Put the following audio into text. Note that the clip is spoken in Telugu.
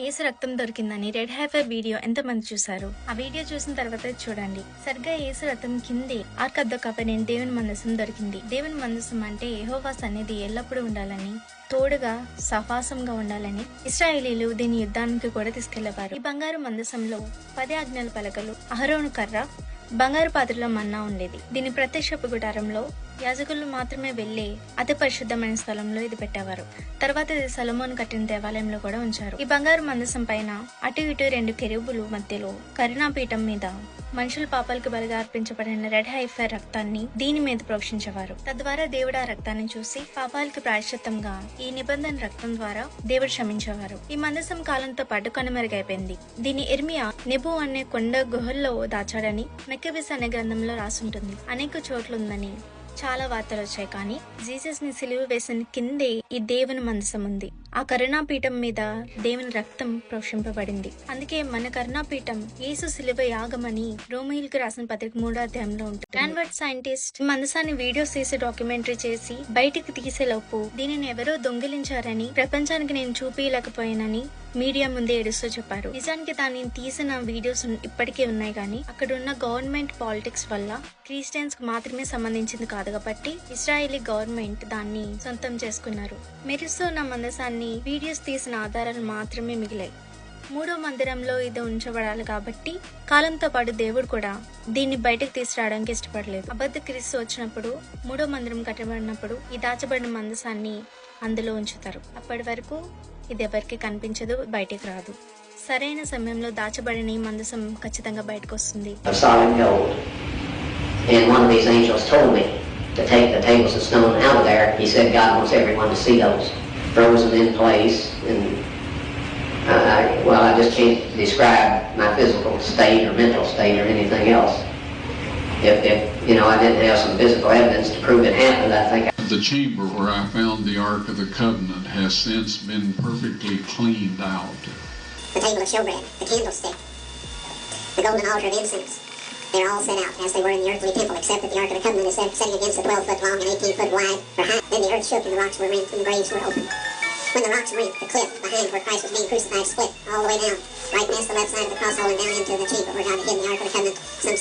ఏసు రక్తం దొరికిందని రెడ్ హైఫర్ వీడియో ఎంతమంది చూశారు? ఆ వీడియో చూసిన తర్వాత చూడండి. సరిగ్గా ఏసు రక్తం కిందే ఆర్క్ ఆఫ్ ద కవెనెంట్ దేవుని మందసం దొరికింది. దేవుని మందసం అంటే యెహోవా సన్నిధి ఎల్లప్పుడూ ఉండాలని, తోడుగా సహవాసంగా ఉండాలని ఇశ్రాయేలీలు దీని యుద్ధానికి కూడా తీసుకెళ్లేవారు. ఈ బంగారు మందసంలో 10 ఆజ్ఞల పలకలు, అహరోను కర్ర, బంగారు పాత్రలో మన్నా ఉండేది. దీని ప్రత్యక్షపు గుడారంలో యాజకులు మాత్రమే వెళ్లే అతి పరిశుద్ధమైన స్థలంలో ఇది పెట్టేవారు. తర్వాత ఇది సొలొమోను కట్టిన దేవాలయంలో కూడా ఉంచారు. ఈ బంగారు మందసం పైన అటు ఇటు 2 కెరూబులు మధ్యలో కరుణాపీఠం మీద మనుషుల పాపాలకు బలిగా అర్పించబడిన రెడ్ హైఫర్ రక్తాన్ని దీని మీద ప్రోక్షించేవారు. తద్వారా దేవుడు ఆ రక్తాన్ని చూసి పాపాలకు ప్రాయశ్చిత్తంగా ఈ నిబంధన రక్తం ద్వారా దేవుడు క్షమించేవారు. ఈ మందసం కాలంతో పాటు కనుమరుగైపోయింది. దీని ఇర్మియా నెబు అనే కొండ గుహల్లో దాచాడని మెక్కబిస్ అనే గ్రంథంలో రాసుంటుంది. అనేక చోట్లుందని చాలా వార్తలు వచ్చాయి. కానీ జీసస్ ని సిలువ వేసిన కిందే ఈ దేవుని మందసం ఉంది. ఆ కరుణాపీఠం మీద దేవుని రక్తం ప్రోక్షింపబడింది. అందుకే మన కరుణాపీఠం యేసు సిలువ యాగమని రోమియోలకు రాసిన పత్రిక 3వ అధ్యాయంలో ఉంటుంది. కాన్వర్ట్ సైంటిస్ట్ మందసాన్ని వీడియోస్ తీసి డాక్యుమెంటరీ చేసి బయటికి తీసేలోపు దీనిని ఎవరో దొంగిలించారని, ప్రపంచానికి నేను చూపించలేకపోయానని మీడియా ముందే ఏడుస్తూ చెప్పారు. నిజానికి దానిని తీసిన వీడియోస్ ఇప్పటికే ఉన్నాయి, కానీ అక్కడున్న గవర్నమెంట్ పాలిటిక్స్ వల్ల క్రిస్టియన్స్ కు మాత్రమే సంబంధించింది కాదు కాబట్టి ఇస్రాయేలీ గవర్నమెంట్ దాన్ని సొంతం చేసుకున్నారు. మెరుస్తూ ఉన్న మందసాన్ని వీడియోస్ తీసిన ఆధారాలు మాత్రమే మిగిలాయి. 3వ మందిరంలో ఇది ఉంచబడాలి కాబట్టి కాలంతో పాటు దేవుడు కూడా దీన్ని బయటకు తీసుకురావడానికి ఇష్టపడలేదు. అబద్ధ క్రీస్తు వచ్చినప్పుడు 3వ మందిరం కట్టబడినప్పుడు ఈ దాచబడిన మందసాన్ని అందులో ఉంచుతారు. అప్పటి వరకు ఇది ఎవరికి కనిపించదు, బయటికి రాదు. సరైన సమయంలో దాచబడిన ఈ మందసం ఖచ్చితంగా బయటకు వస్తుంది. To take the tables of stone out of there, he said God wants everyone to see those frozen in place. And I just can't describe my physical state or mental state or anything else. If I didn't have some physical evidence to prove it happened, I think. The chamber where I found the Ark of the Covenant has since been perfectly cleaned out. The table of showbread, the candlestick, the golden altar of incense. They're all set out as they were in the earthly temple, except that the Ark of the Covenant is setting against a 12-foot long and 18-foot wide or high. Then the earth shook and the rocks were rent and the graves were opened. When the rocks rent, the cliff behind where Christ was being crucified split all the way down, right past the left side of the cross hole and down into the chamber where God had hidden the Ark of the Covenant. Some